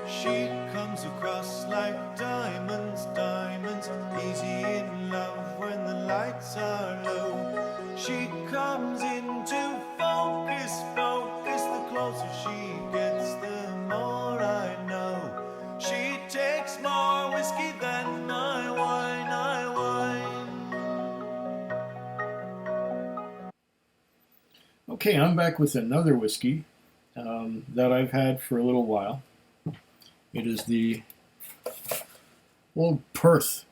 She comes across like diamonds, diamonds, easy in love when the lights are low. She comes into focus, focus, the closer she gets, the more I know. She takes more whiskey than my wine, Okay, I'm back with another whiskey that I've had for a little while. It is the Old Perth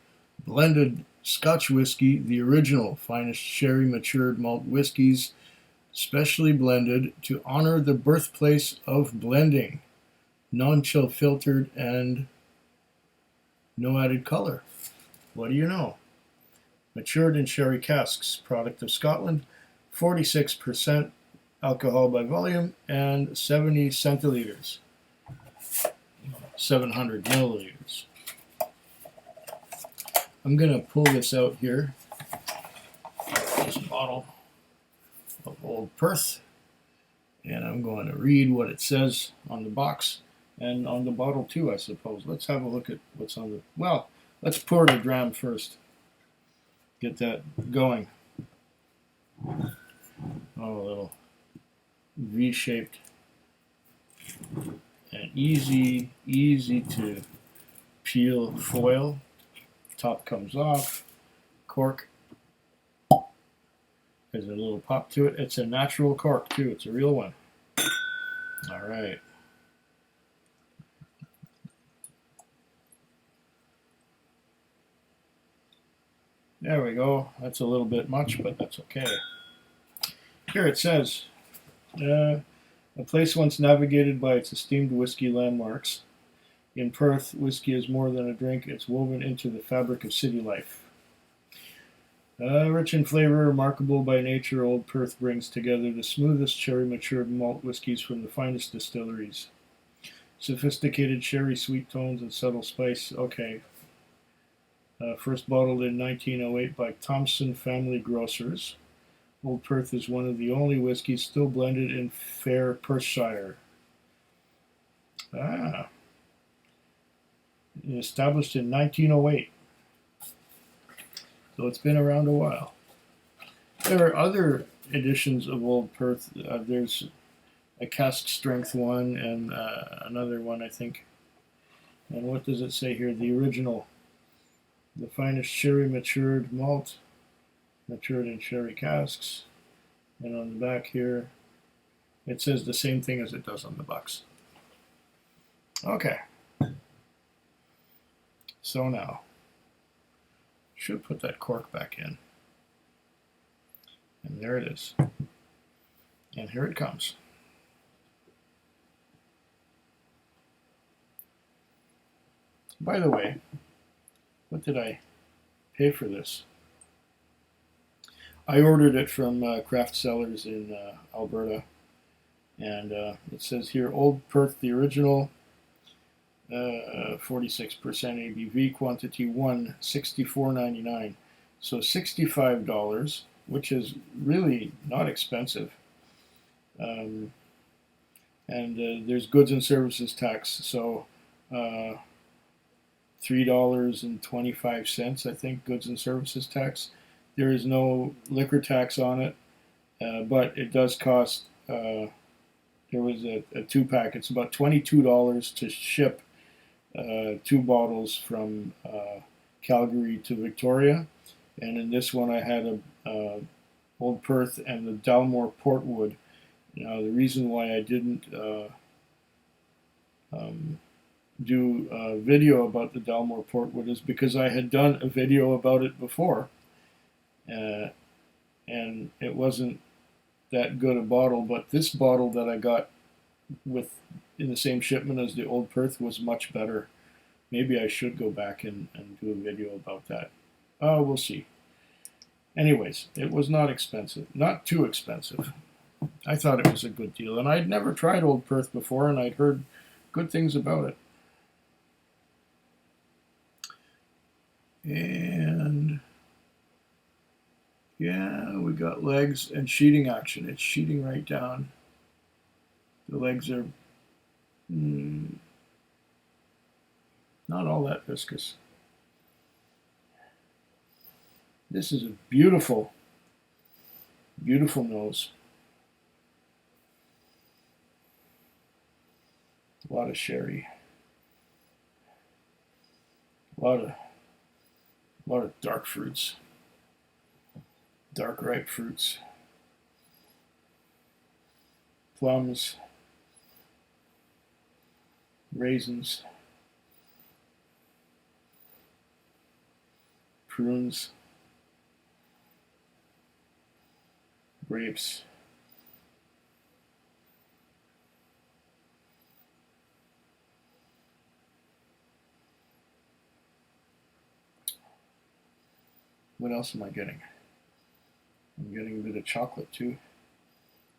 blended Scotch whiskey, the original finest sherry matured malt whiskies, specially blended to honor the birthplace of blending, non-chill filtered and no added color. What do you know? Matured in sherry casks, product of Scotland, 46% alcohol by volume and 70 centiliters, 700 milliliters. I'm going to pull this out here, this bottle of Old Perth, and I'm going to read what it says on the box and on the bottle too, I suppose. Let's have a look at what's on the, well, let's pour the dram first. Get that going. Oh, a little V-shaped and easy to peel foil. Top comes off. Cork. There's a little pop to it. It's a natural cork too. It's a real one. All right. There we go. That's a little bit much, but that's okay. Here it says, a place once navigated by its esteemed whiskey landmarks. In Perth, whiskey is more than a drink. It's woven into the fabric of city life. Rich in flavor, remarkable by nature, Old Perth brings together the smoothest cherry-matured malt whiskies from the finest distilleries. Sophisticated sherry sweet tones and subtle spice. Okay. First bottled in 1908 by Thompson Family Grocers. Old Perth is one of the only whiskies still blended in fair Perthshire. Established in 1908. So it's been around a while. There are other editions of Old Perth. There's a cask strength one and another one, I think. And what does it say here? The original. The finest sherry matured malt, matured in sherry casks. And on the back here, it says the same thing as it does on the box. Okay. So now, should put that cork back in. And there it is. And here it comes. By the way, what did I pay for this? I ordered it from Craft Cellars in Alberta. And it says here, Old Perth, the original, 46% ABV, quantity 1, $64.99. So $65, which is really not expensive. And there's goods and services tax, so $3.25, I think, goods and services tax. There is no liquor tax on it, but it does cost, there was a 2-pack. It's about $22 to ship 2 bottles from Calgary to Victoria. And in this one I had a Old Perth and the Dalmore Portwood. Now the reason why I didn't do a video about the Dalmore Portwood is because I had done a video about it before, and it wasn't that good a bottle, but this bottle that I got with in the same shipment as the Old Perth was much better. Maybe I should go back and do a video about that. We'll see. Anyways, it was not expensive, not too expensive. I thought it was a good deal, and I'd never tried Old Perth before, and I'd heard good things about it. And yeah, we got legs and sheeting action. It's sheeting right down. The legs are not all that viscous. This is a beautiful, beautiful nose. A lot of sherry. A lot of dark fruits. Dark ripe fruits. Plums. Raisins. Prunes. Grapes. What else am I getting? I'm getting a bit of chocolate too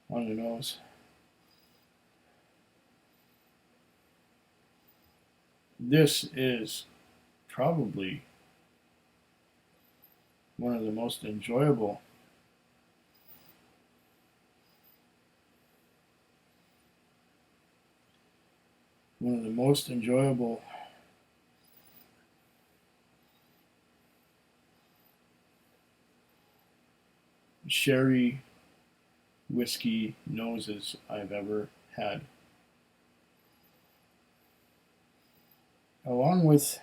on the nose. This is probably one of the most enjoyable sherry whiskey noses I've ever had. Along with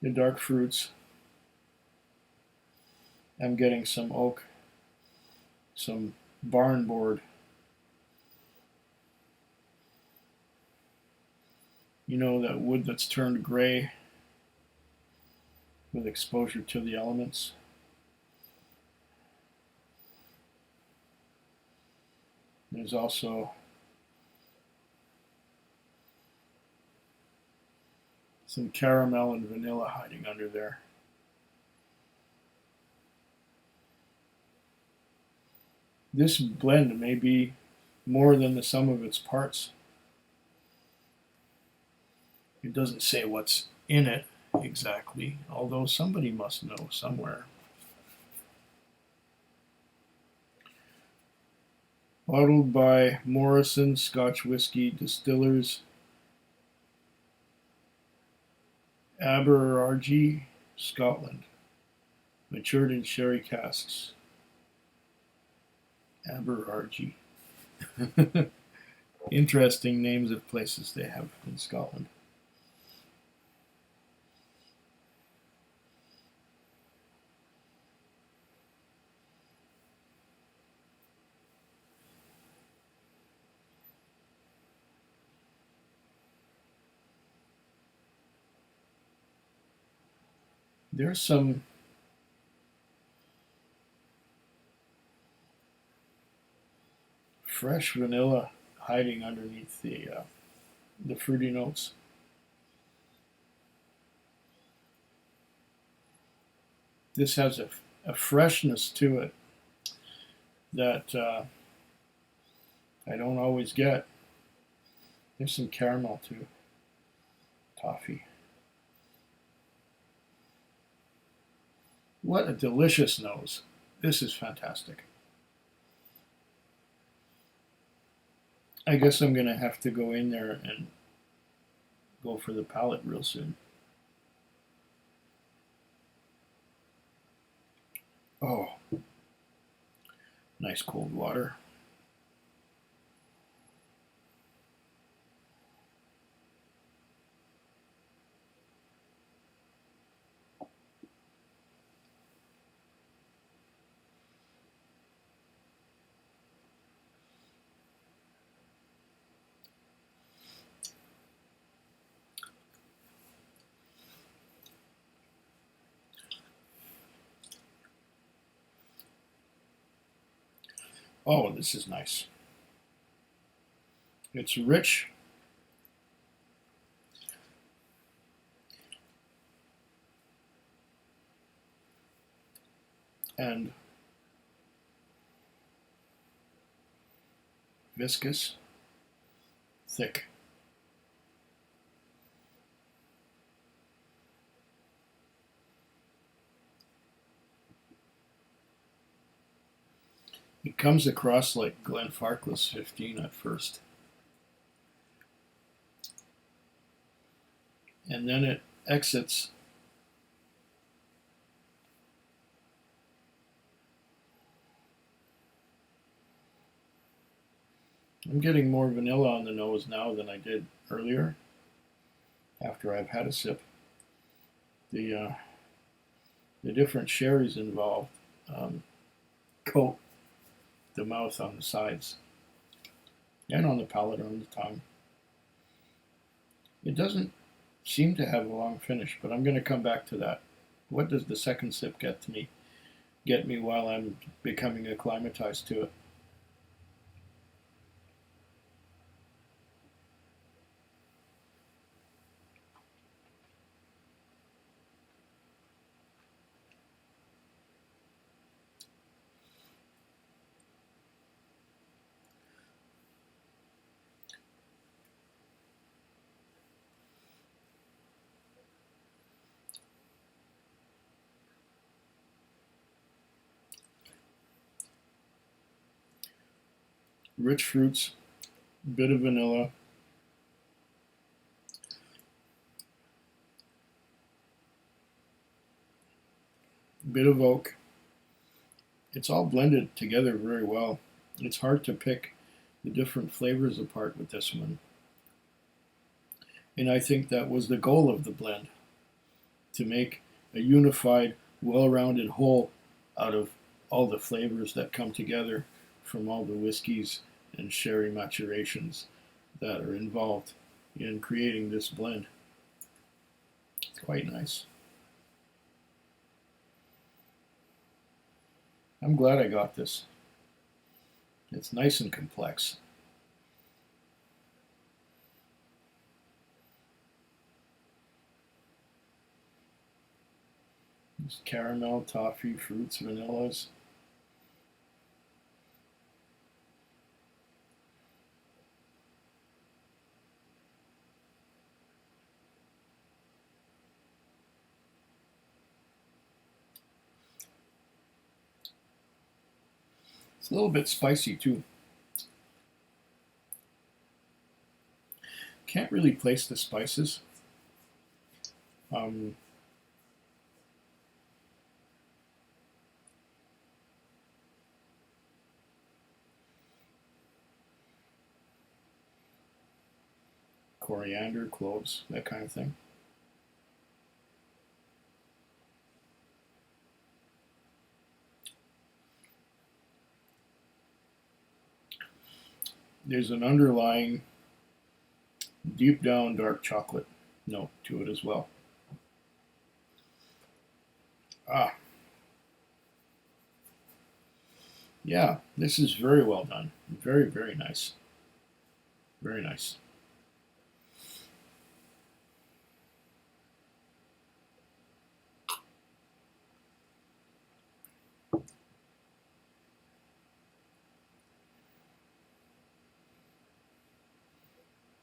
the dark fruits, I'm getting some oak, some barn board. You know, that wood that's turned gray with exposure to the elements. There's also some caramel and vanilla hiding under there. This blend may be more than the sum of its parts. It doesn't say what's in it exactly, although somebody must know somewhere. Bottled by Morrison Scotch Whisky Distillers, Aberargie, Scotland. Matured in sherry casks. Aberargie. Interesting names of places they have in Scotland. There's some fresh vanilla hiding underneath the fruity notes. This has a freshness to it that I don't always get. There's some caramel too. Toffee. What a delicious nose. This is fantastic. I guess I'm going to have to go in there and go for the palate real soon. Oh, nice cold water. Oh, this is nice. It's rich. And viscous, thick. It comes across like Glenfarclas 15 at first. and then it exits. I'm getting more vanilla on the nose now than I did earlier after I've had a sip. The different sherries involved coat the mouth on the sides and on the palate, on the tongue. It doesn't seem to have a long finish, but I'm going to come back to that. What does the second sip get me while I'm becoming acclimatized to it? Rich fruits, bit of vanilla, bit of oak. It's all blended together very well. It's hard to pick the different flavors apart with this one. And I think that was the goal of the blend, to make a unified, well-rounded whole out of all the flavors that come together from all the whiskeys and sherry maturations that are involved in creating this blend. It's quite nice. I'm glad I got this. It's nice and complex. There's caramel, toffee, fruits, vanillas. It's a little bit spicy too. Can't really place the spices. Coriander, cloves, that kind of thing. There's an underlying deep down dark chocolate note to it as well. Yeah, this is very well done. Very, very nice. Very nice.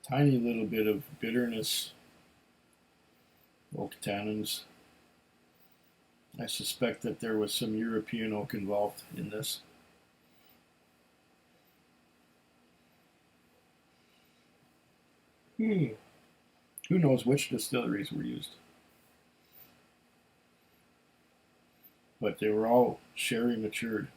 Tiny little bit of bitterness, oak tannins. I suspect that there was some European oak involved in this. Who knows which distilleries were used? But they were all sherry matured.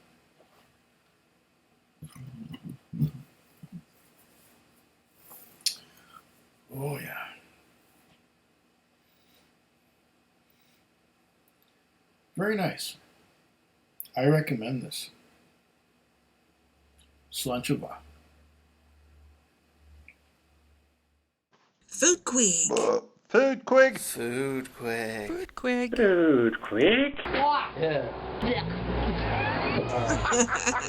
Oh yeah. Very nice. I recommend this. Slanchova. Food Quig. Food quick. Food quick. Food Quig. Food quick. Yeah.